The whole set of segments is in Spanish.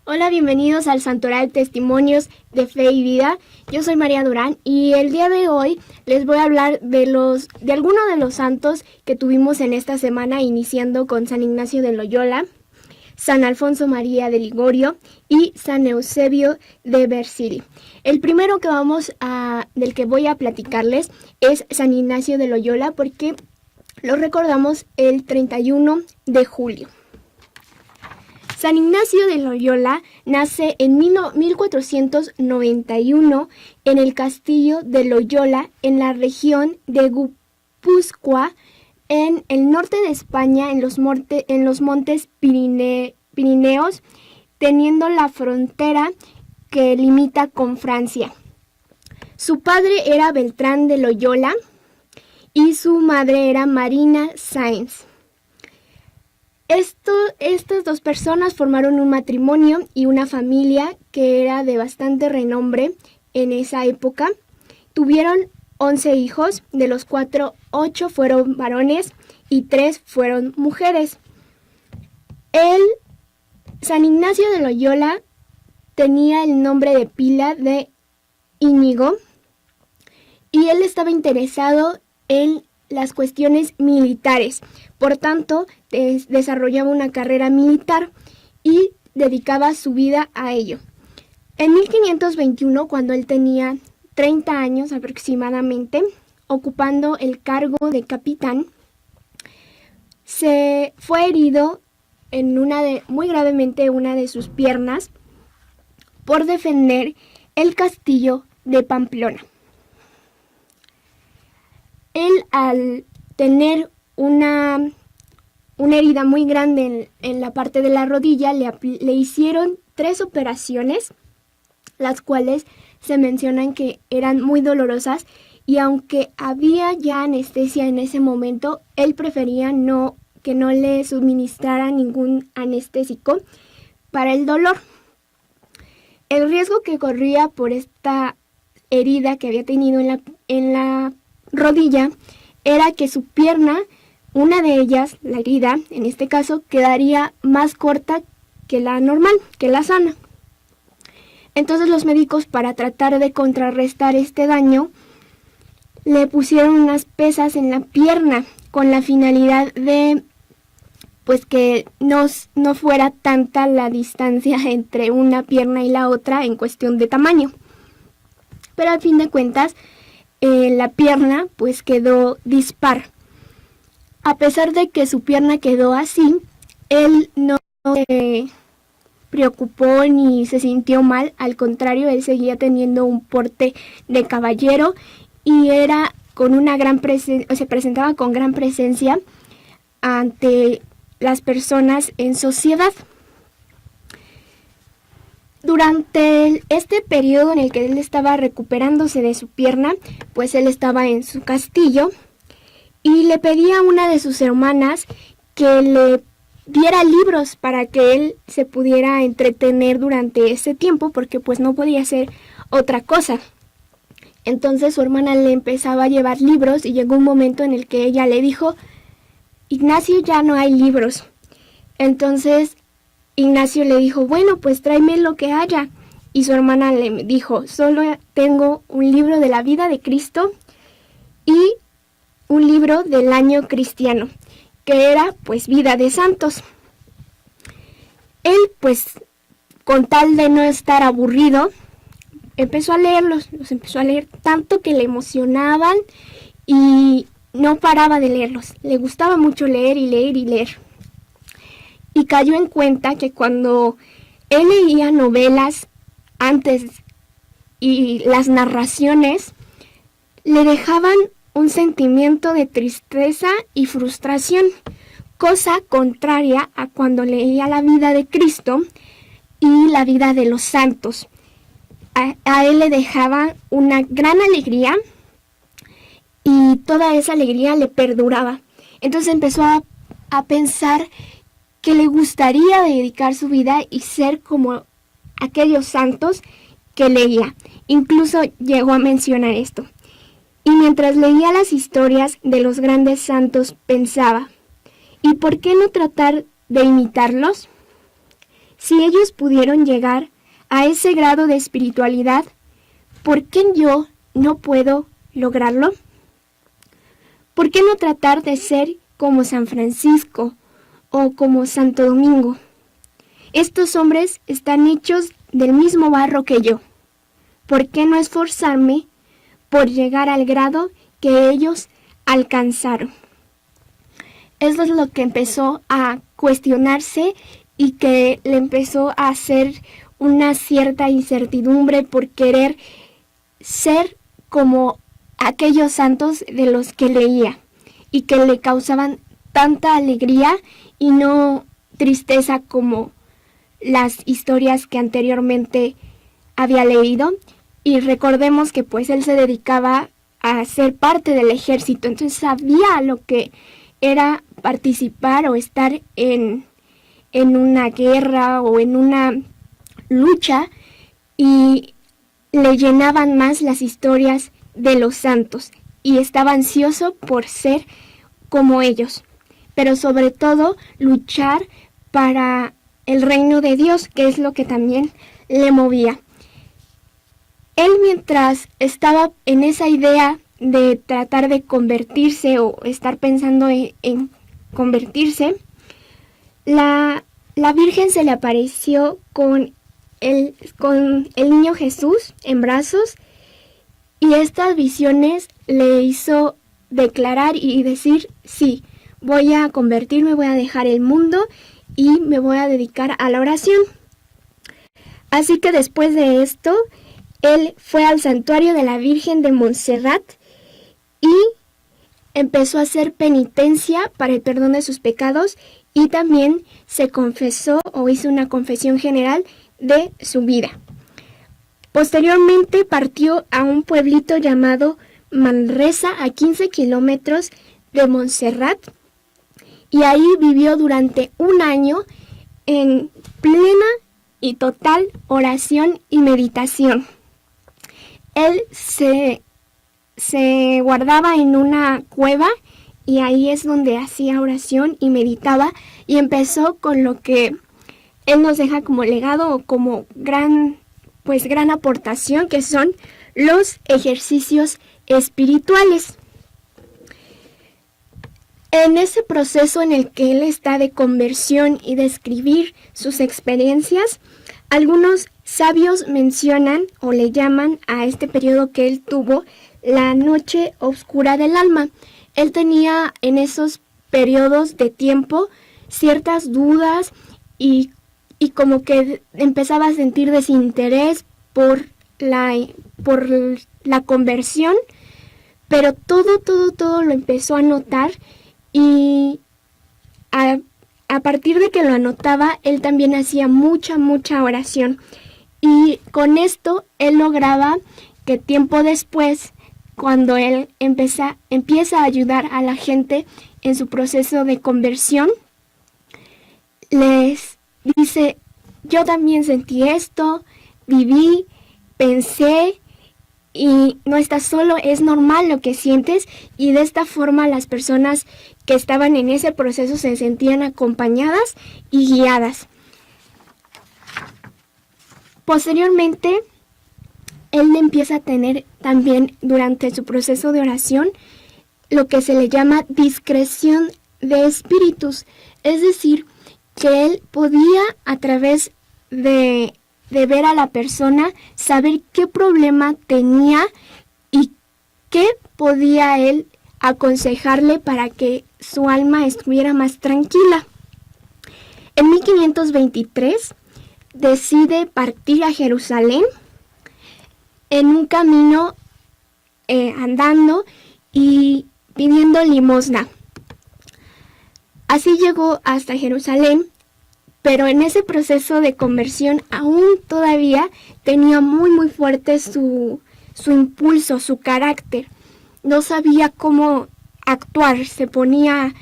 Hola, bienvenidos al Santoral Testimonios de Fe y Vida. Yo soy María Durán y el día de hoy les voy a hablar de algunos de los santos que tuvimos en esta semana, iniciando con San Ignacio de Loyola, San Alfonso María de Ligorio y San Eusebio de Vercelli. El primero del que voy a platicarles es San Ignacio de Loyola, porque lo recordamos el 31 de julio. San Ignacio de Loyola nace en 1491 en el castillo de Loyola, en la región de Guipúzcoa, en el norte de España, en los montes Pirineos, teniendo la frontera que limita con Francia. Su padre era Beltrán de Loyola y su madre era Marina Sáenz. Estas dos personas formaron un matrimonio y una familia que era de bastante renombre en esa época. Tuvieron 11 hijos, de los 8 fueron varones y 3 fueron mujeres. San Ignacio de Loyola tenía el nombre de pila de Íñigo y él estaba interesado en las cuestiones militares. Por tanto, desarrollaba una carrera militar y dedicaba su vida a ello. En 1521, cuando él tenía 30 años aproximadamente, ocupando el cargo de capitán, se fue herido muy gravemente una de sus piernas por defender el castillo de Pamplona. Él, al tener una herida muy grande en la parte de la rodilla, le hicieron 3 operaciones, las cuales se mencionan que eran muy dolorosas, y aunque había ya anestesia en ese momento, él prefería que no le suministrara ningún anestésico para el dolor. El riesgo que corría por esta herida que había tenido en la rodilla era que su pierna, una de ellas, la herida, en este caso, quedaría más corta que la normal, que la sana. Entonces los médicos, para tratar de contrarrestar este daño, le pusieron unas pesas en la pierna con la finalidad de que no fuera tanta la distancia entre una pierna y la otra en cuestión de tamaño. Pero al fin de cuentas, la pierna quedó dispar. A pesar de que su pierna quedó así, él no se preocupó ni se sintió mal. Al contrario, él seguía teniendo un porte de caballero y se presentaba con gran presencia ante las personas en sociedad. Durante este periodo en el que él estaba recuperándose de su pierna, él estaba en su castillo y le pedía a una de sus hermanas que le diera libros para que él se pudiera entretener durante ese tiempo, porque no podía hacer otra cosa. Entonces su hermana le empezaba a llevar libros y llegó un momento en el que ella le dijo: Ignacio, ya no hay libros. Entonces Ignacio le dijo: bueno, tráeme lo que haya. Y su hermana le dijo: solo tengo un libro de la vida de Cristo y un libro del año cristiano, que era Vida de Santos. Él, con tal de no estar aburrido, empezó a leerlos. Los empezó a leer tanto que le emocionaban y no paraba de leerlos. Le gustaba mucho leer y leer y leer. Y cayó en cuenta que cuando él leía novelas antes y las narraciones, le dejaban un sentimiento de tristeza y frustración, cosa contraria a cuando leía la vida de Cristo y la vida de los santos. A él le dejaba una gran alegría y toda esa alegría le perduraba. Entonces empezó a pensar que le gustaría dedicar su vida y ser como aquellos santos que leía. Incluso llegó a mencionar esto: y mientras leía las historias de los grandes santos pensaba, ¿y por qué no tratar de imitarlos? Si ellos pudieron llegar a ese grado de espiritualidad, ¿por qué yo no puedo lograrlo? ¿Por qué no tratar de ser como San Francisco o como Santo Domingo? Estos hombres están hechos del mismo barro que yo. ¿Por qué no esforzarme por llegar al grado que ellos alcanzaron? Eso es lo que empezó a cuestionarse y que le empezó a hacer una cierta incertidumbre por querer ser como aquellos santos de los que leía y que le causaban tanta alegría y no tristeza como las historias que anteriormente había leído. Y recordemos que pues él se dedicaba a ser parte del ejército, entonces sabía lo que era participar o estar en una guerra o en una lucha, y le llenaban más las historias de los santos y estaba ansioso por ser como ellos, pero sobre todo luchar para el reino de Dios, que es lo que también le movía. Él, mientras estaba en esa idea de tratar de convertirse o estar pensando en convertirse, la Virgen se le apareció con el niño Jesús en brazos, y estas visiones le hizo declarar y decir: sí, voy a convertirme, voy a dejar el mundo y me voy a dedicar a la oración. Así que después de esto, él fue al santuario de la Virgen de Montserrat y empezó a hacer penitencia para el perdón de sus pecados, y también se confesó o hizo una confesión general de su vida. Posteriormente partió a un pueblito llamado Manresa, a 15 kilómetros de Montserrat, y ahí vivió durante un año en plena y total oración y meditación. Él se guardaba en una cueva y ahí es donde hacía oración y meditaba, y empezó con lo que él nos deja como legado o como gran aportación, que son los ejercicios espirituales. En ese proceso en el que él está de conversión y de escribir sus experiencias, algunos sabios mencionan o le llaman a este periodo que él tuvo la noche oscura del alma. Él tenía en esos periodos de tiempo ciertas dudas y como que empezaba a sentir desinterés por la conversión, pero todo lo empezó a notar, y a partir de que lo anotaba, él también hacía mucha oración, y con esto él lograba que tiempo después, cuando él empieza a ayudar a la gente en su proceso de conversión, les dice: yo también sentí esto, viví, pensé, y no estás solo, es normal lo que sientes. Y de esta forma las personas que estaban en ese proceso se sentían acompañadas y guiadas. Posteriormente, él empieza a tener también durante su proceso de oración lo que se le llama discreción de espíritus, es decir, que él podía, a través de ver a la persona, saber qué problema tenía y qué podía él aconsejarle para que su alma estuviera más tranquila. En 1523 decide partir a Jerusalén en un camino andando y pidiendo limosna. Así llegó hasta Jerusalén, pero en ese proceso de conversión aún todavía tenía muy fuerte su impulso, su carácter. No sabía cómo actuar, se ponía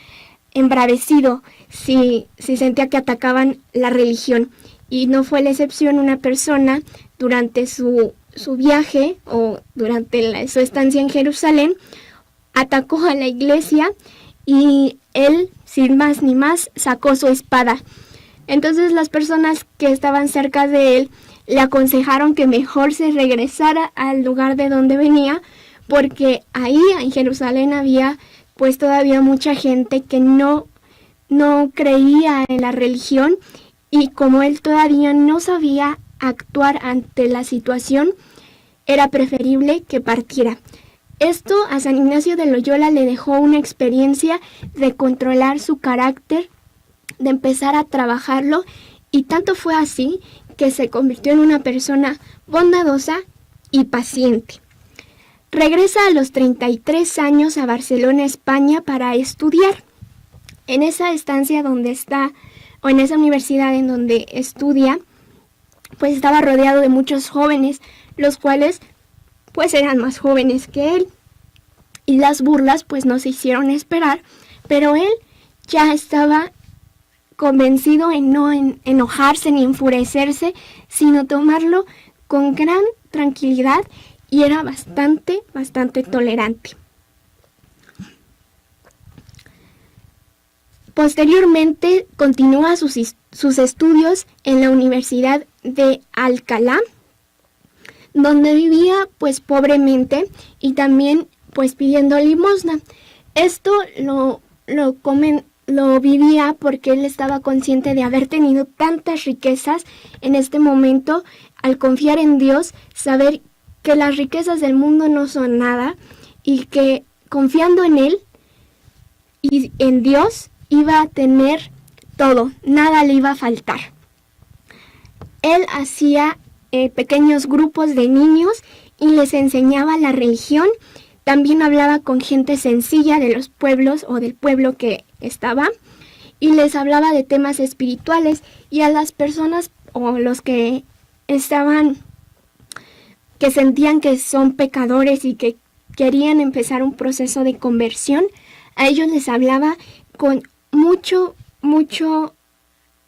embravecido si sentía que atacaban la religión. Y no fue la excepción. Una persona durante su viaje o durante su estancia en Jerusalén atacó a la iglesia, y él, sin más ni más, sacó su espada. Entonces las personas que estaban cerca de él le aconsejaron que mejor se regresara al lugar de donde venía, porque ahí en Jerusalén había pues todavía mucha gente que no creía en la religión, y como él todavía no sabía actuar ante la situación, era preferible que partiera. Esto a San Ignacio de Loyola le dejó una experiencia de controlar su carácter, de empezar a trabajarlo, y tanto fue así que se convirtió en una persona bondadosa y paciente. Regresa a los 33 años a Barcelona, España, para estudiar. En esa estancia donde está, o en esa universidad en donde estudia, pues estaba rodeado de muchos jóvenes, los cuales pues eran más jóvenes que él. Y las burlas pues no se hicieron esperar, pero él ya estaba convencido en no enojarse ni enfurecerse, sino tomarlo con gran tranquilidad, y era bastante tolerante. Posteriormente continúa sus estudios en la Universidad de Alcalá, donde vivía pues pobremente y también pues pidiendo limosna. Esto lo vivía porque él estaba consciente de haber tenido tantas riquezas en este momento. Al confiar en Dios, saber que las riquezas del mundo no son nada, y que confiando en él y en Dios iba a tener todo, nada le iba a faltar. Él hacía pequeños grupos de niños y les enseñaba la religión. También hablaba con gente sencilla de los pueblos o del pueblo que estaba, y les hablaba de temas espirituales, y a las personas o los que sentían que son pecadores y que querían empezar un proceso de conversión, a ellos les hablaba con mucho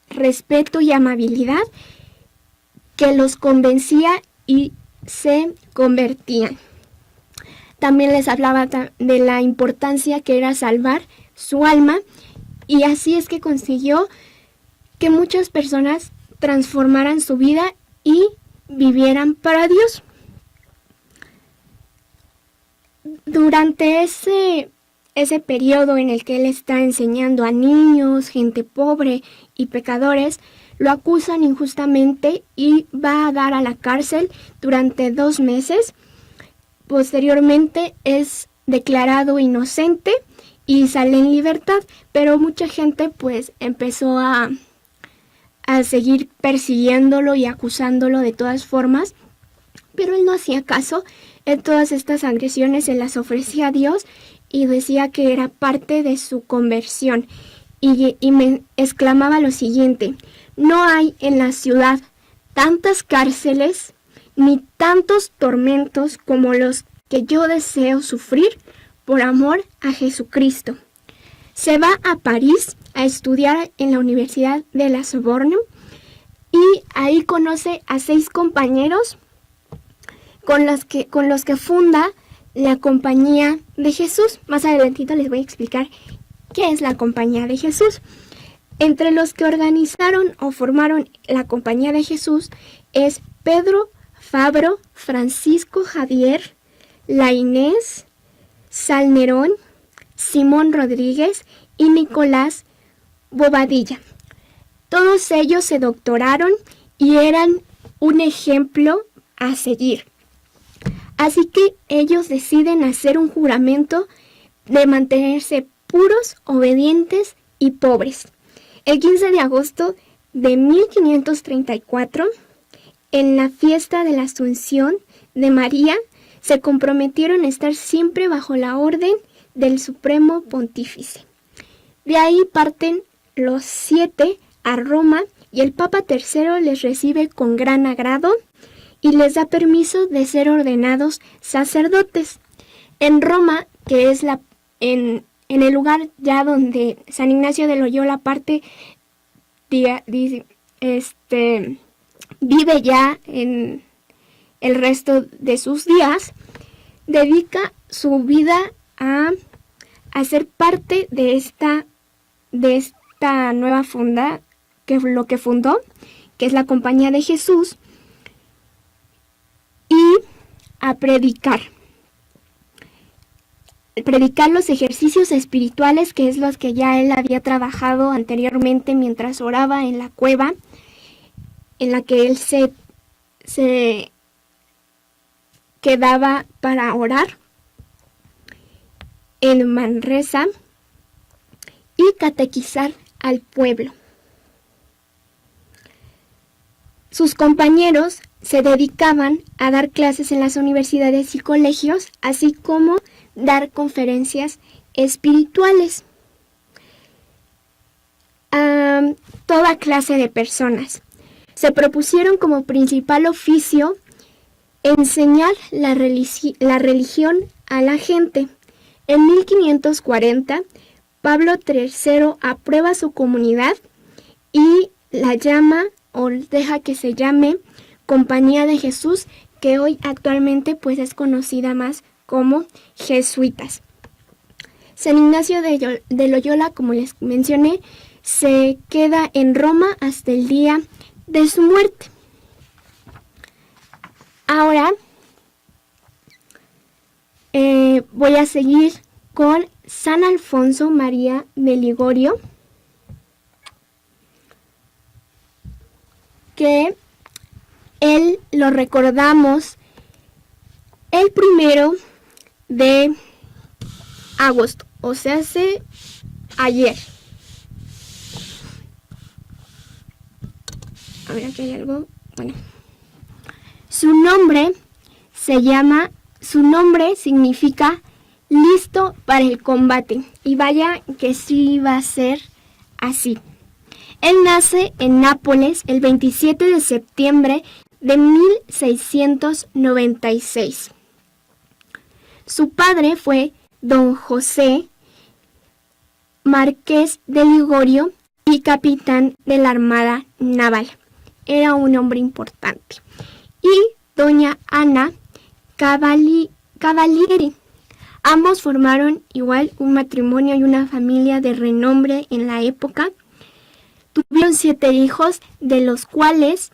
respeto y amabilidad, que los convencía y se convertían. También les hablaba de la importancia que era salvar su alma, y así es que consiguió que muchas personas transformaran su vida y vivieran para Dios. Durante ese periodo en el que él está enseñando a niños, gente pobre y pecadores, lo acusan injustamente y va a dar a la cárcel durante 2 meses. Posteriormente es declarado inocente y sale en libertad, pero mucha gente pues empezó a seguir persiguiéndolo y acusándolo de todas formas, pero él no hacía caso. En todas estas agresiones se las ofrecía a Dios y decía que era parte de su conversión, y me exclamaba lo siguiente: no hay en la ciudad tantas cárceles ni tantos tormentos como los que yo deseo sufrir por amor a Jesucristo. Se va a París a estudiar en la Universidad de la Sorbonne, y ahí conoce a 6 compañeros con los que funda la Compañía de Jesús. Más adelantito les voy a explicar qué es la Compañía de Jesús. Entre los que organizaron o formaron la Compañía de Jesús es Pedro Fabro, Francisco Javier, La Inés, Salnerón, Simón Rodríguez y Nicolás Bobadilla. Todos ellos se doctoraron y eran un ejemplo a seguir. Así que ellos deciden hacer un juramento de mantenerse puros, obedientes y pobres. El 15 de agosto de 1534, en la fiesta de la Asunción de María, se comprometieron a estar siempre bajo la orden del Supremo Pontífice. De ahí parten los 7 a Roma, y el Papa III les recibe con gran agrado y les da permiso de ser ordenados sacerdotes. En Roma, que es en el lugar ya donde San Ignacio de Loyola vive ya en el resto de sus días, dedica su vida a ser parte de esta nueva lo que fundó, que es la Compañía de Jesús, y a predicar los ejercicios espirituales, que es los que ya él había trabajado anteriormente mientras oraba en la cueva en la que él se quedaba para orar en Manresa, y catequizar al pueblo. Sus compañeros se dedicaban a dar clases en las universidades y colegios, así como dar conferencias espirituales a toda clase de personas. Se propusieron como principal oficio enseñar la religión a la gente. En 1540, Pablo III aprueba su comunidad y la llama, o deja que se llame, Compañía de Jesús, que hoy actualmente pues es conocida más como jesuitas. San Ignacio de Loyola, como les mencioné, se queda en Roma hasta el día de su muerte. Ahora voy a seguir con San Alfonso María de Ligorio, que él lo recordamos el 1 de agosto, o sea, hace ayer. A ver, aquí hay algo. Bueno, su nombre significa listo para el combate, y vaya que sí va a ser así. Él nace en Nápoles el 27 de septiembre de 1696. Su padre fue don José Marqués de Ligorio y capitán de la Armada Naval. Era un hombre importante. Y doña Ana Cavalieri. Ambos formaron igual un matrimonio y una familia de renombre en la época. Tuvieron 7 hijos, de los cuales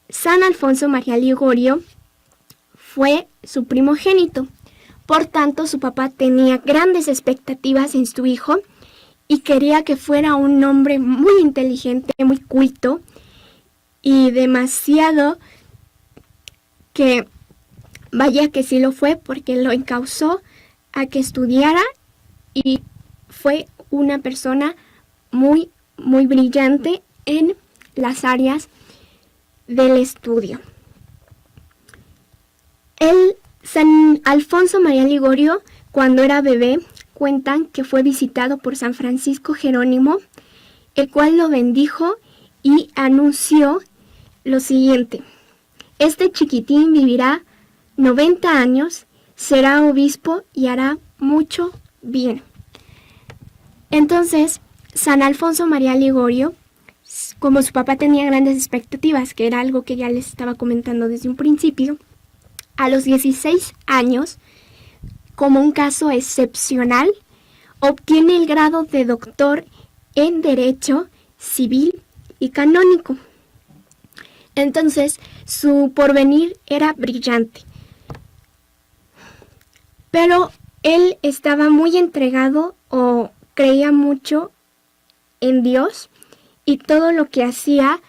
San Alfonso María Ligorio fue su primogénito. Por tanto, su papá tenía grandes expectativas en su hijo y quería que fuera un hombre muy inteligente, muy culto, y demasiado que vaya que sí lo fue, porque lo encausó a que estudiara y fue una persona muy brillante en las del estudio. San Alfonso María Ligorio, cuando era bebé, cuentan que fue visitado por San Francisco Jerónimo, el cual lo bendijo y anunció lo siguiente: este chiquitín vivirá 90 años, será obispo y hará mucho bien. Entonces, San Alfonso María Ligorio, como su papá tenía grandes expectativas, que era algo que ya les estaba comentando desde un principio, a los 16 años, como un caso excepcional, obtiene el grado de doctor en Derecho Civil y Canónico. Entonces, su porvenir era brillante. Pero él estaba muy entregado, o creía mucho en Dios, y todo lo que hacía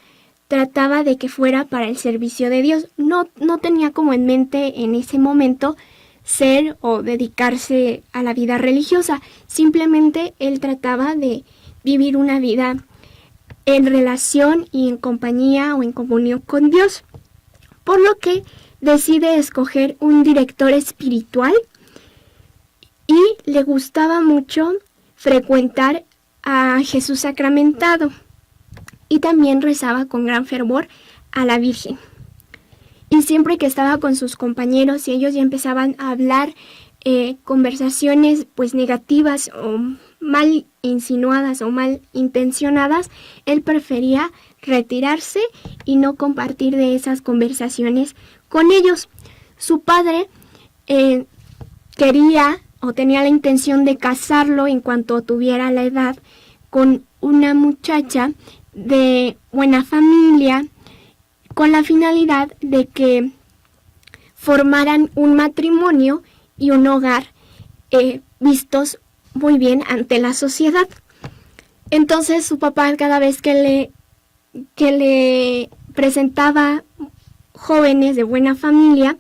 trataba de que fuera para el servicio de Dios. No tenía como en mente en ese momento ser o dedicarse a la vida religiosa. Simplemente él trataba de vivir una vida en relación y en compañía o en comunión con Dios. Por lo que decide escoger un director espiritual y le gustaba mucho frecuentar a Jesús sacramentado, y también rezaba con gran fervor a la Virgen. Y siempre que estaba con sus compañeros y ellos ya empezaban a hablar conversaciones pues negativas o mal insinuadas o mal intencionadas, él prefería retirarse y no compartir de esas conversaciones con ellos. Su padre quería o tenía la intención de casarlo en cuanto tuviera la edad con una muchacha de buena familia, con la finalidad de que formaran un matrimonio y un hogar vistos muy bien ante la sociedad. Entonces su papá, cada vez que le presentaba jóvenes de buena familia,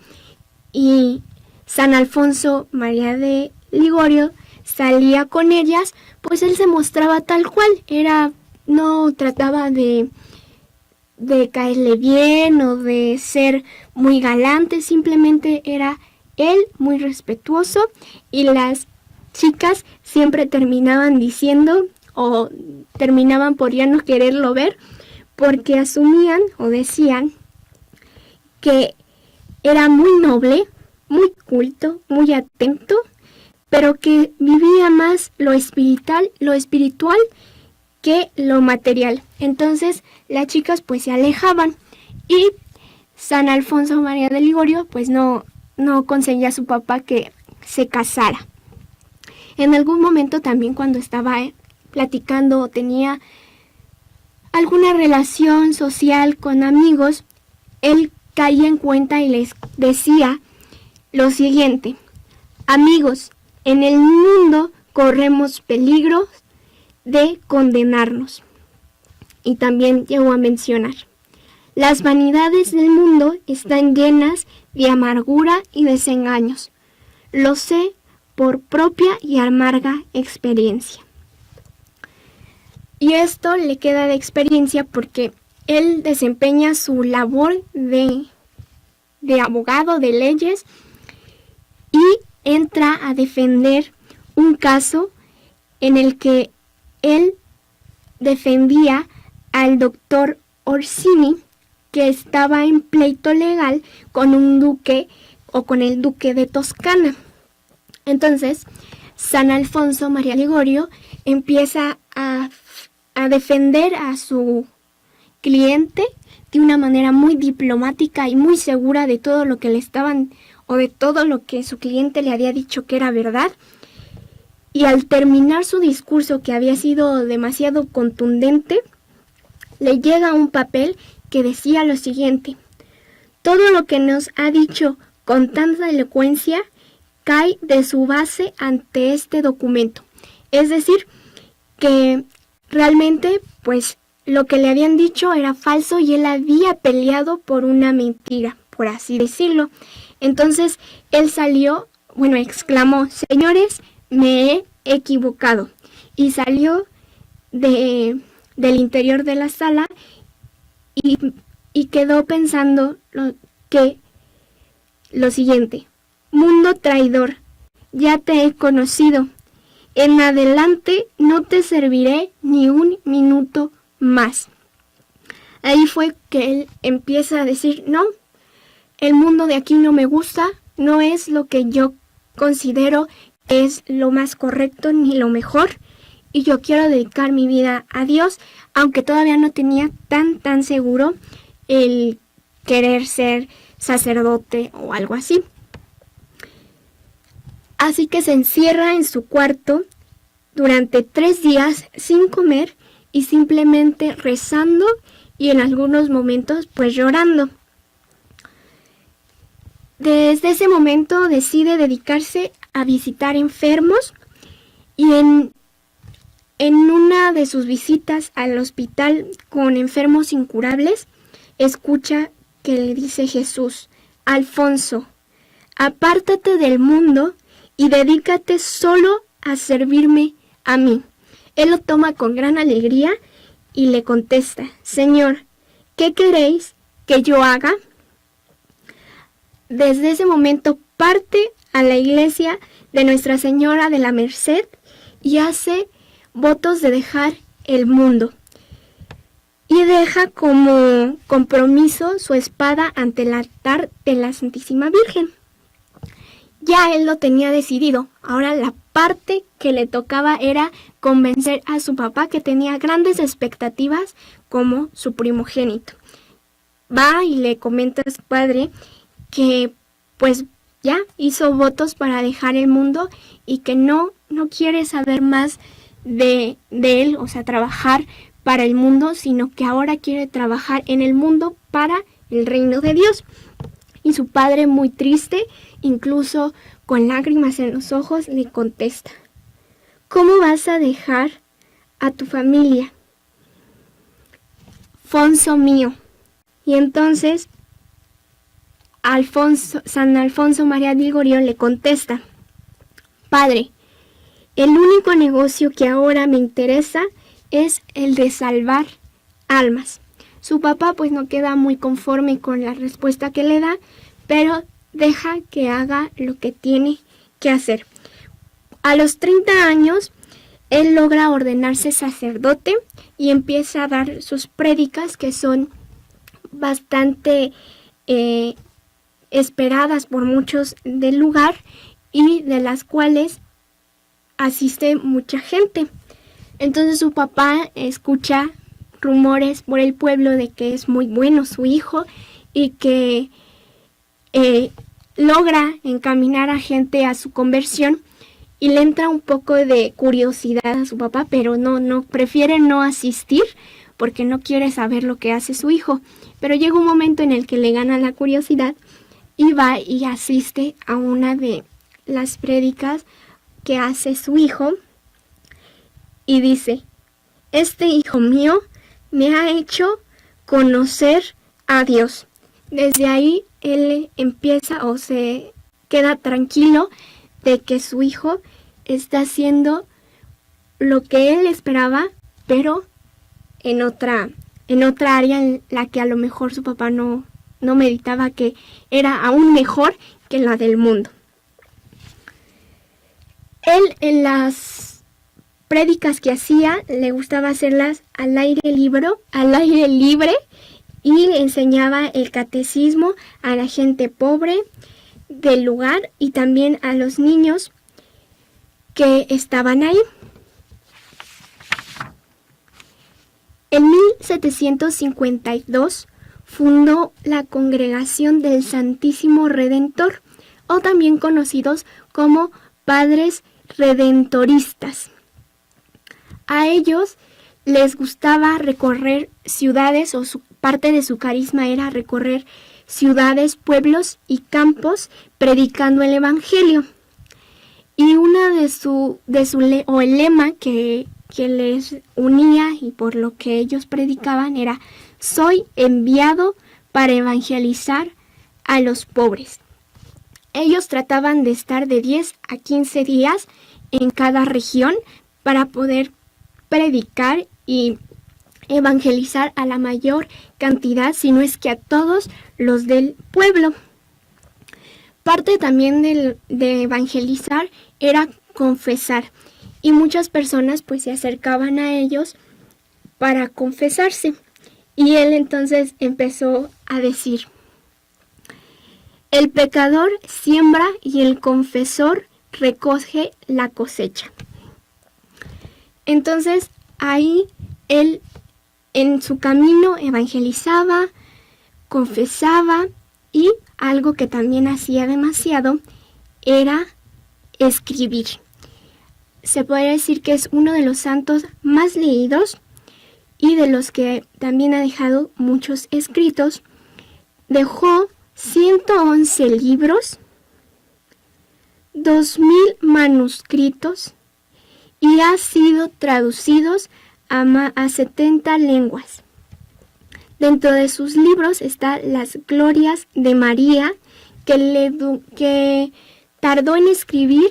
y San Alfonso María de Ligorio salía con ellas, pues él se mostraba tal cual, no trataba de caerle bien o de ser muy galante, simplemente era él muy respetuoso, y las chicas siempre terminaban diciendo o terminaban por ya no quererlo ver, porque asumían o decían que era muy noble, muy culto, muy atento, pero que vivía más lo espiritual que lo material. Entonces las chicas pues se alejaban, y San Alfonso María de Ligorio pues no conseguía a su papá que se casara. En algún momento también, cuando estaba platicando o tenía alguna relación social con amigos, él caía en cuenta y les decía lo siguiente: amigos, en el mundo corremos peligro de condenarnos. Y también llegó a mencionar: las vanidades del mundo están llenas de amargura y desengaños. Lo sé por propia y amarga experiencia. Y esto le queda de experiencia porque él desempeña su labor de abogado de leyes, y entra a defender un caso en el que él defendía al doctor Orsini, que estaba en pleito legal con un duque o con el duque de Toscana. Entonces, San Alfonso María Ligorio empieza a defender a su cliente de una manera muy diplomática y muy segura de todo lo que le estaban, o de todo lo que su cliente le había dicho que era verdad. Y al terminar su discurso, que había sido demasiado contundente, le llega un papel que decía lo siguiente: todo lo que nos ha dicho con tanta elocuencia cae de su base ante este documento. Es decir, que realmente pues lo que le habían dicho era falso, y él había peleado por una mentira, por así decirlo. Entonces él salió, exclamó: señores, me he equivocado. Y salió del interior de la sala y quedó pensando lo siguiente: mundo traidor, ya te he conocido. En adelante no te serviré ni un minuto más. Ahí fue que él empieza a decir: no, el mundo de aquí no me gusta, no es lo que yo considero que es lo más correcto ni lo mejor, y yo quiero dedicar mi vida a Dios, aunque todavía no tenía tan seguro el querer ser sacerdote o algo así. Así que se encierra en su cuarto durante 3 días sin comer y simplemente rezando, y en algunos momentos pues llorando. Desde ese momento decide dedicarse a visitar enfermos, y en una de sus visitas al hospital con enfermos incurables, escucha que le dice Jesús: Alfonso, apártate del mundo y dedícate solo a servirme a mí. Él lo toma con gran alegría y le contesta: Señor, ¿qué queréis que yo haga? Desde ese momento parte a la iglesia de Nuestra Señora de la Merced y hace votos de dejar el mundo. Y deja como compromiso su espada ante el altar de la Santísima Virgen. Ya él lo tenía decidido. Ahora la parte que le tocaba era convencer a su papá, que tenía grandes expectativas como su primogénito. Va y le comenta a su padre que pues ya hizo votos para dejar el mundo y que no quiere saber más de él, o sea, trabajar para el mundo, sino que ahora quiere trabajar en el mundo para el reino de Dios. Y su padre, muy triste, incluso con lágrimas en los ojos, le contesta: ¿cómo vas a dejar a tu familia, Fonso mío? Y entonces San Alfonso María de Ligorio le contesta: Padre, el único negocio que ahora me interesa es el de salvar almas. Su papá pues no queda muy conforme con la respuesta que le da, pero deja que haga lo que tiene que hacer. A los 30 años, él logra ordenarse sacerdote y empieza a dar sus prédicas, que son bastante esperadas por muchos del lugar y de las cuales asiste mucha gente. Entonces su papá escucha rumores por el pueblo de que es muy bueno su hijo y que logra encaminar a gente a su conversión, y le entra un poco de curiosidad a su papá, pero no prefiere no asistir porque no quiere saber lo que hace su hijo. Pero llega un momento en el que le gana la curiosidad y va y asiste a una de las prédicas que hace su hijo y dice: este hijo mío me ha hecho conocer a Dios. Desde ahí él empieza o se queda tranquilo de que su hijo está haciendo lo que él esperaba, pero en otra área en la que a lo mejor su papá no meditaba que era aún mejor que la del mundo. Él en las prédicas que hacía le gustaba hacerlas al aire libre, y le enseñaba el catecismo a la gente pobre del lugar y también a los niños que estaban ahí. En 1752 fundó la Congregación del Santísimo Redentor, o también conocidos como Padres Redentoristas. A ellos les gustaba recorrer ciudades, o parte de su carisma era recorrer ciudades, pueblos y campos predicando el Evangelio. Y una el lema que les unía y por lo que ellos predicaban era: soy enviado para evangelizar a los pobres. Ellos trataban de estar de 10 a 15 días en cada región para poder predicar y evangelizar a la mayor cantidad, si no es que a todos los del pueblo. Parte también de evangelizar era confesar, y muchas personas pues se acercaban a ellos para confesarse, y él entonces empezó a decir: el pecador siembra y el confesor recoge la cosecha. Entonces ahí él en su camino evangelizaba, confesaba, y algo que también hacía demasiado era escribir. Se podría decir que es uno de los santos más leídos y de los que también ha dejado muchos escritos. Dejó 111 libros, 2000 manuscritos y ha sido traducidos a 70 lenguas. Dentro de sus libros están las Glorias de María, que tardó en escribir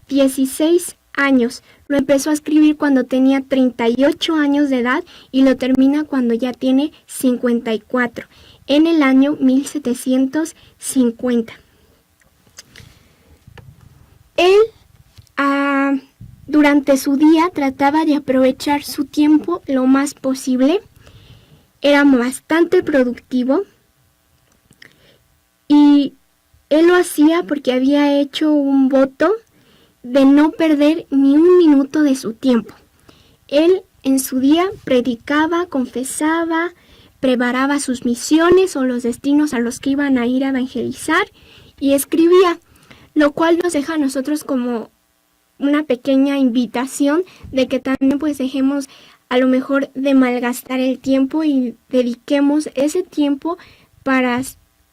16 años. Lo empezó a escribir cuando tenía 38 años de edad y lo termina cuando ya tiene 54, en el año 1750. Él, durante su día, trataba de aprovechar su tiempo lo más posible. Era bastante productivo y él lo hacía porque había hecho un voto de no perder ni un minuto de su tiempo. Él en su día predicaba, confesaba, preparaba sus misiones o los destinos a los que iban a ir a evangelizar y escribía, lo cual nos deja a nosotros como una pequeña invitación de que también pues dejemos a lo mejor de malgastar el tiempo y dediquemos ese tiempo para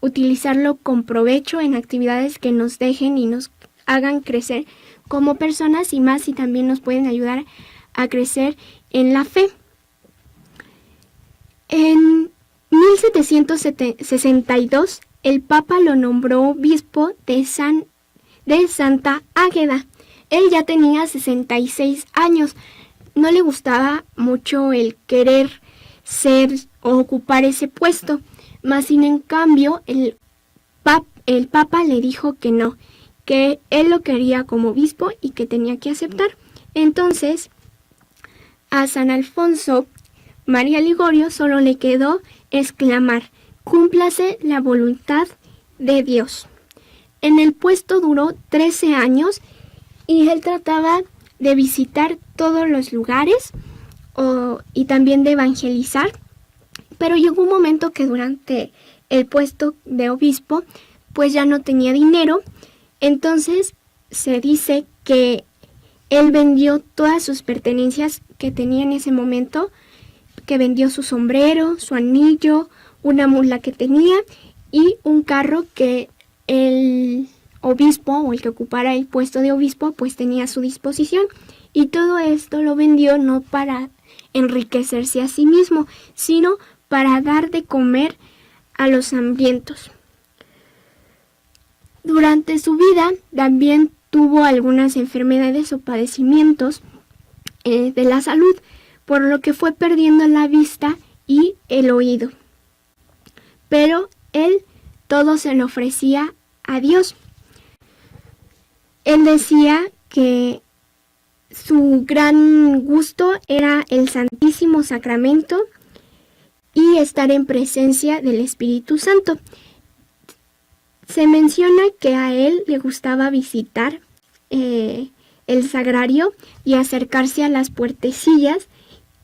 utilizarlo con provecho en actividades que nos dejen y nos hagan crecer como personas y más si también nos pueden ayudar a crecer en la fe. En 1762 el Papa lo nombró obispo de Santa Águeda. Él ya tenía 66 años. No le gustaba mucho el querer ser o ocupar ese puesto, mas sin en cambio el Papa le dijo que no, que él lo quería como obispo y que tenía que aceptar. Entonces, a San Alfonso María Ligorio solo le quedó exclamar: cúmplase la voluntad de Dios. En el puesto duró 13 años y él trataba de visitar todos los lugares y también de evangelizar, pero llegó un momento que durante el puesto de obispo pues ya no tenía dinero, entonces se dice que él vendió todas sus pertenencias que tenía en ese momento, que vendió su sombrero, su anillo, una mula que tenía y un carro que el obispo o el que ocupara el puesto de obispo pues tenía a su disposición, y todo esto lo vendió no para enriquecerse a sí mismo, sino para dar de comer a los hambrientos. Durante su vida también tuvo algunas enfermedades o padecimientos de la salud, por lo que fue perdiendo la vista y el oído. Pero él todo se lo ofrecía a Dios. Él decía que su gran gusto era el Santísimo Sacramento y estar en presencia del Espíritu Santo. Se menciona que a él le gustaba visitar el sagrario y acercarse a las puertecillas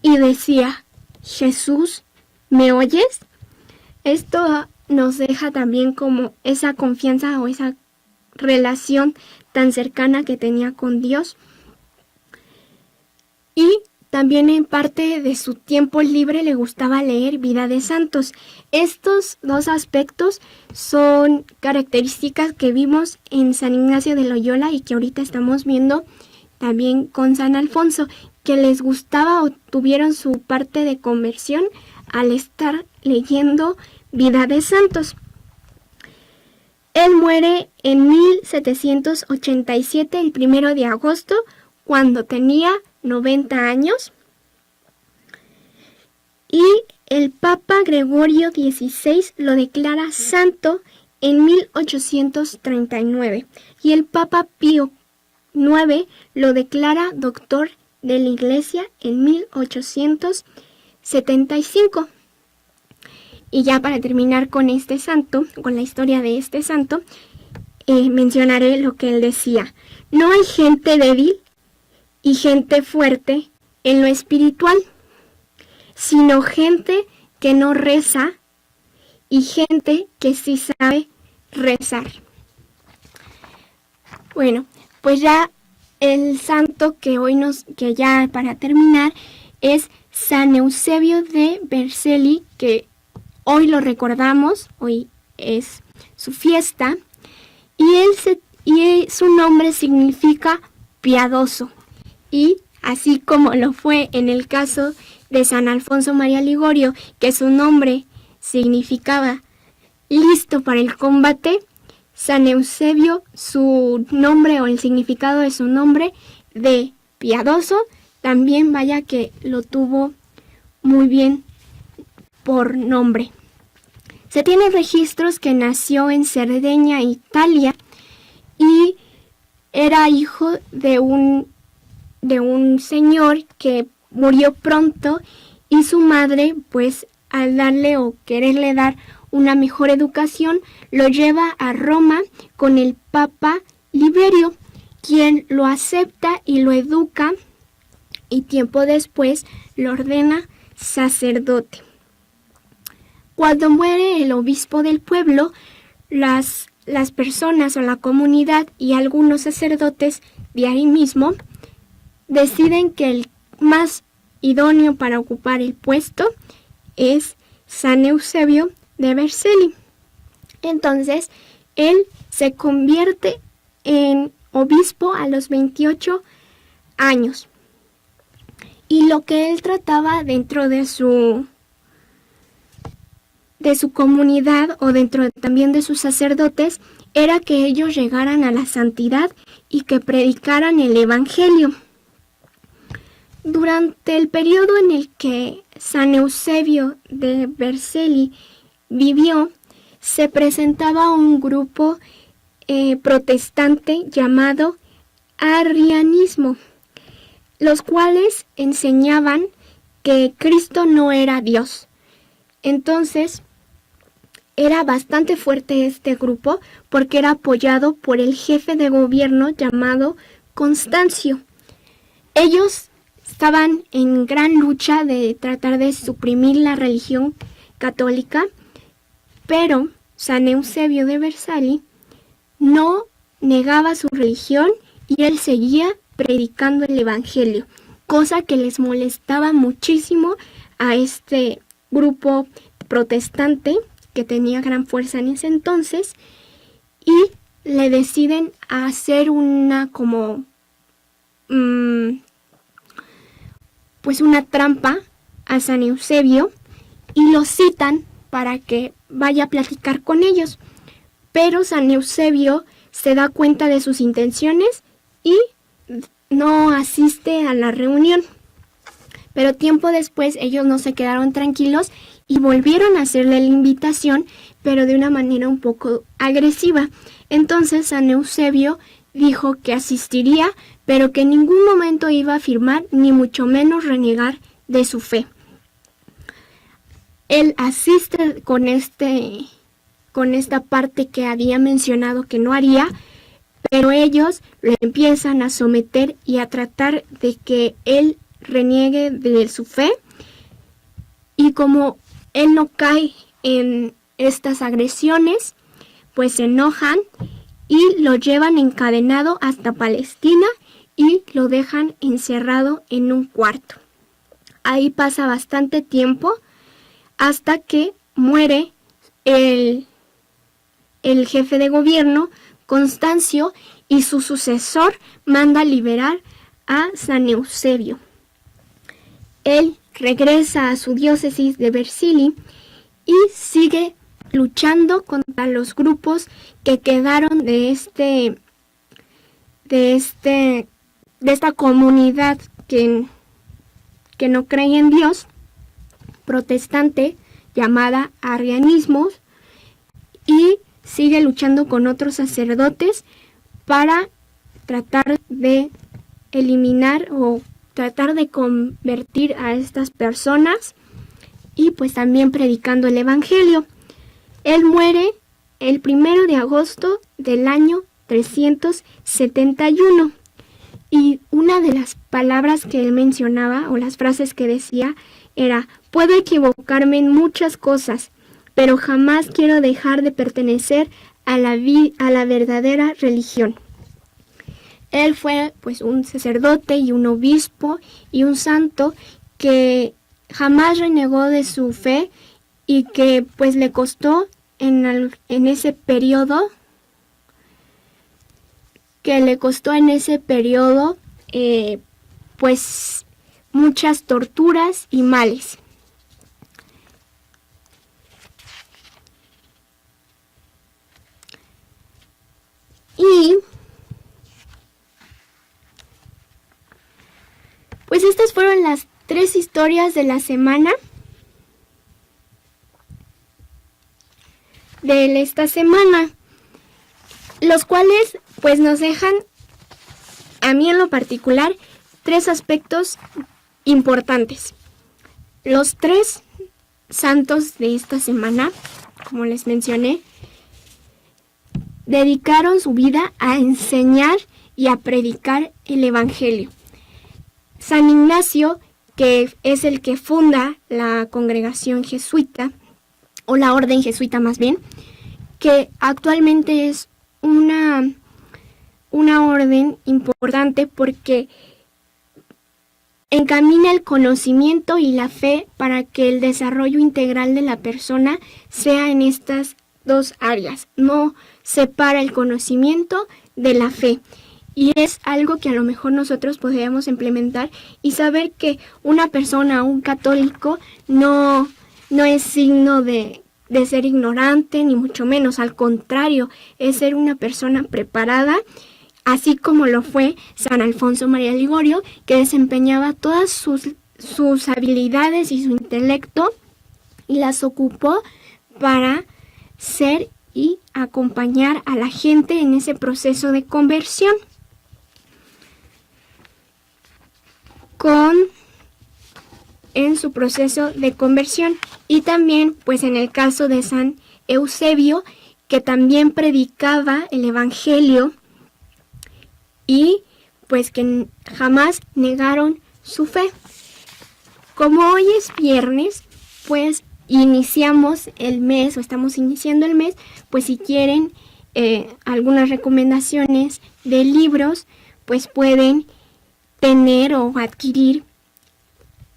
y decía: Jesús, ¿me oyes? Esto nos deja también como esa confianza o esa relación tan cercana que tenía con Dios. Y también en parte de su tiempo libre le gustaba leer Vida de Santos. Estos dos aspectos son características que vimos en San Ignacio de Loyola y que ahorita estamos viendo también con San Alfonso, que les gustaba o tuvieron su parte de conversión al estar leyendo Vida de Santos. Él muere en 1787, el 1 de agosto, cuando tenía 90 años. Y el Papa Gregorio XVI lo declara santo en 1839. Y el Papa Pío IX lo declara doctor de la Iglesia en 1875. Y ya para terminar con este santo, con la historia de este santo, mencionaré lo que él decía: no hay gente débil y gente fuerte en lo espiritual, sino gente que no reza y gente que sí sabe rezar. Bueno, pues ya el santo que ya para terminar, es San Eusebio de Vercelli, que hoy lo recordamos, hoy es su fiesta, y su nombre significa piadoso. Y así como lo fue en el caso de San Alfonso María Ligorio, que su nombre significaba listo para el combate, San Eusebio, su nombre o el significado de su nombre de piadoso, también vaya que lo tuvo muy bien por nombre. Se tienen registros que nació en Cerdeña, Italia, y era hijo de un señor que murió pronto, y su madre, pues al darle o quererle dar una mejor educación, lo lleva a Roma con el Papa Liberio, quien lo acepta y lo educa, y tiempo después lo ordena sacerdote. Cuando muere el obispo del pueblo, las personas o la comunidad y algunos sacerdotes de ahí mismo deciden que el más idóneo para ocupar el puesto es San Eusebio de Vercelli. Entonces, él se convierte en obispo a los 28 años. Y lo que él trataba dentro de su comunidad o dentro también de sus sacerdotes era que ellos llegaran a la santidad y que predicaran el Evangelio. Durante el periodo en el que San Eusebio de Vercelli vivió, se presentaba un grupo protestante llamado arrianismo, los cuales enseñaban que Cristo no era Dios. Entonces, era bastante fuerte este grupo porque era apoyado por el jefe de gobierno llamado Constancio. Ellos estaban en gran lucha de tratar de suprimir la religión católica, pero San Eusebio de Vercelli no negaba su religión y él seguía predicando el Evangelio, cosa que les molestaba muchísimo a este grupo protestante que tenía gran fuerza en ese entonces, y le deciden hacer una una trampa a San Eusebio y lo citan para que vaya a platicar con ellos. Pero San Eusebio se da cuenta de sus intenciones y no asiste a la reunión. Pero tiempo después ellos no se quedaron tranquilos y volvieron a hacerle la invitación, pero de una manera un poco agresiva. Entonces San Eusebio dijo que asistiría, pero que en ningún momento iba a afirmar ni mucho menos renegar de su fe. Él asiste con esta parte que había mencionado que no haría, pero ellos le empiezan a someter y a tratar de que él reniegue de su fe, y como él no cae en estas agresiones, pues se enojan y lo llevan encadenado hasta Palestina y lo dejan encerrado en un cuarto. Ahí pasa bastante tiempo hasta que muere el jefe de gobierno, Constancio, y su sucesor manda liberar a San Eusebio. Él regresa a su diócesis de Vercelli y sigue luchando contra los grupos que quedaron de esta comunidad que no cree en Dios, protestante, llamada arrianismo, y sigue luchando con otros sacerdotes para tratar de eliminar o tratar de convertir a estas personas, y pues también predicando el Evangelio. Él muere el 1 de agosto del año 371. Y una de las palabras que él mencionaba, o las frases que decía, era: puedo equivocarme en muchas cosas, pero jamás quiero dejar de pertenecer a la verdadera religión. Él fue pues un sacerdote y un obispo y un santo que jamás renegó de su fe, y que pues le costó en ese periodo pues muchas torturas y males. Y pues estas fueron las 3 historias de la semana de esta semana, los cuales pues nos dejan, a mí en lo particular, 3 aspectos importantes. Los 3 santos de esta semana, como les mencioné, dedicaron su vida a enseñar y a predicar el Evangelio. San Ignacio, que es el que funda la congregación jesuita, o la orden jesuita más bien, que actualmente es una orden importante porque encamina el conocimiento y la fe para que el desarrollo integral de la persona sea en estas dos áreas. No separa el conocimiento de la fe. Y es algo que a lo mejor nosotros podríamos implementar y saber que una persona, un católico, no es signo de ser ignorante, ni mucho menos. Al contrario, es ser una persona preparada, así como lo fue San Alfonso María Ligorio, que desempeñaba todas sus habilidades y su intelecto y las ocupó para ser y acompañar a la gente en ese proceso de conversión. En su proceso de conversión. Y también, pues en el caso de San Eusebio, que también predicaba el Evangelio y pues que jamás negaron su fe. Como hoy es viernes, pues iniciamos el mes, o estamos iniciando el mes, pues si quieren algunas recomendaciones de libros, pues pueden tener o adquirir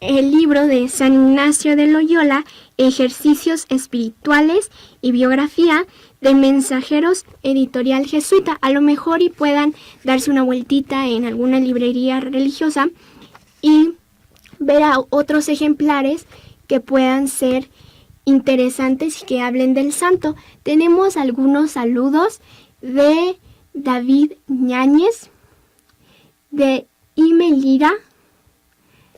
el libro de San Ignacio de Loyola, Ejercicios Espirituales y Biografía de Mensajeros, editorial jesuita. A lo mejor y puedan darse una vueltita en alguna librería religiosa y ver a otros ejemplares que puedan ser interesantes y que hablen del santo. Tenemos algunos saludos de David Ñáñez, de Imelira.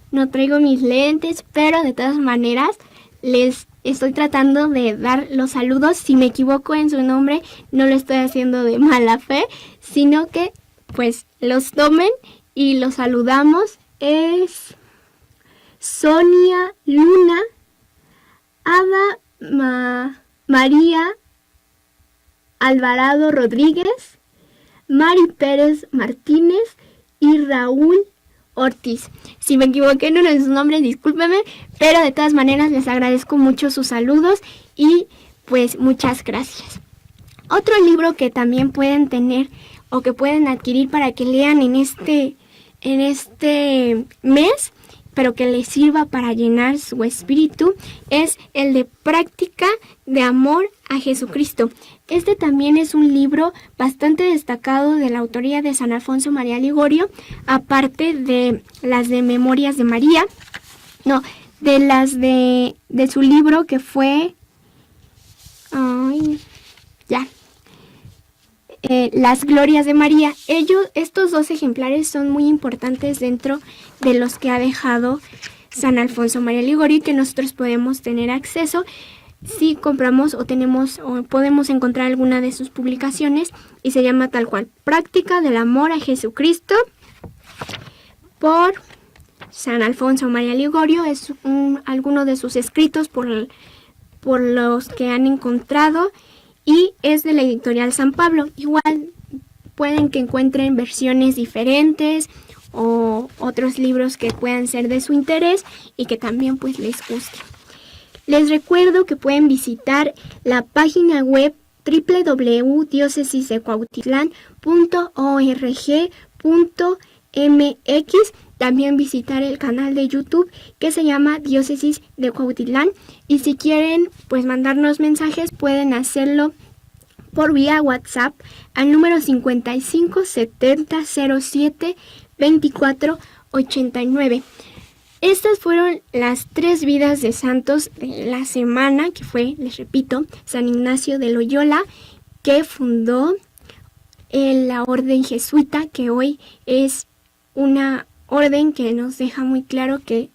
No traigo mis lentes, pero de todas maneras les estoy tratando de dar los saludos. Si me equivoco en su nombre, no lo estoy haciendo de mala fe, sino que pues los tomen y los saludamos. Es Sonia Luna, Ada María Alvarado Rodríguez, Mari Pérez Martínez y Raúl Ortiz. Si me equivoqué en uno de sus nombres, discúlpeme, pero de todas maneras les agradezco mucho sus saludos y pues muchas gracias. Otro libro que también pueden tener o que pueden adquirir para que lean en este mes, pero que les sirva para llenar su espíritu, es el de Práctica de Amor a Jesucristo. Este también es un libro bastante destacado de la autoría de San Alfonso María Ligorio, aparte de las de Memorias de María, de las de su libro que fue Las Glorias de María. Estos dos ejemplares son muy importantes dentro de los que ha dejado San Alfonso María Ligorio y que nosotros podemos tener acceso si compramos o podemos encontrar alguna de sus publicaciones, y se llama tal cual Práctica del Amor a Jesucristo por San Alfonso María Ligorio. Es alguno de sus escritos por los que han encontrado y es de la editorial San Pablo. Igual pueden que encuentren versiones diferentes o otros libros que puedan ser de su interés y que también pues les guste. Les recuerdo que pueden visitar la página web www.diocesisdecuautitlán.org.mx. También visitar el canal de YouTube que se llama Diócesis de Cuautitlán. Y si quieren pues mandarnos mensajes, pueden hacerlo por vía WhatsApp al número 55 70 07 24 89. Estas fueron las 3 vidas de santos de la semana, que fue, les repito, San Ignacio de Loyola, que fundó la orden jesuita, que hoy es una orden que nos deja muy claro que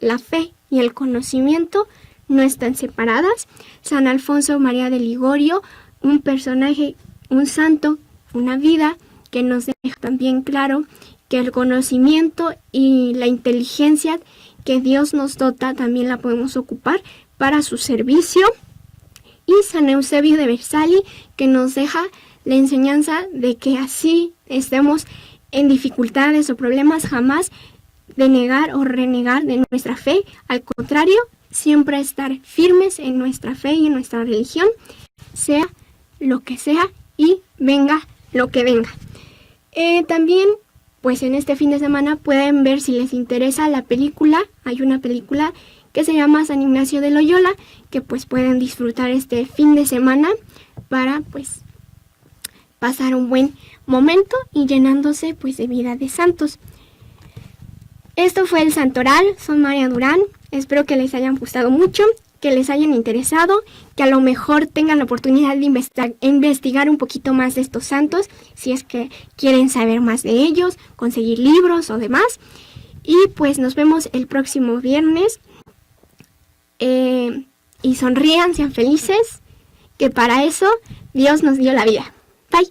la fe y el conocimiento no están separadas. San Alfonso María de Ligorio, un personaje, un santo, una vida que nos deja también claro que el conocimiento y la inteligencia que Dios nos dota también la podemos ocupar para su servicio. Y San Eusebio de Versalles, que nos deja la enseñanza de que así estemos en dificultades o problemas, jamás de negar o renegar de nuestra fe. Al contrario, siempre estar firmes en nuestra fe y en nuestra religión, sea lo que sea y venga lo que venga. También pues en este fin de semana pueden ver, si les interesa la película. Hay una película que se llama San Ignacio de Loyola, que pues pueden disfrutar este fin de semana para pues pasar un buen momento y llenándose pues de vida de santos. Esto fue el Santoral. Soy María Durán. Espero que les hayan gustado mucho, que les hayan interesado, que a lo mejor tengan la oportunidad de investigar un poquito más de estos santos, si es que quieren saber más de ellos, conseguir libros o demás. Y pues nos vemos el próximo viernes. Y sonrían, sean felices, que para eso Dios nos dio la vida. Bye.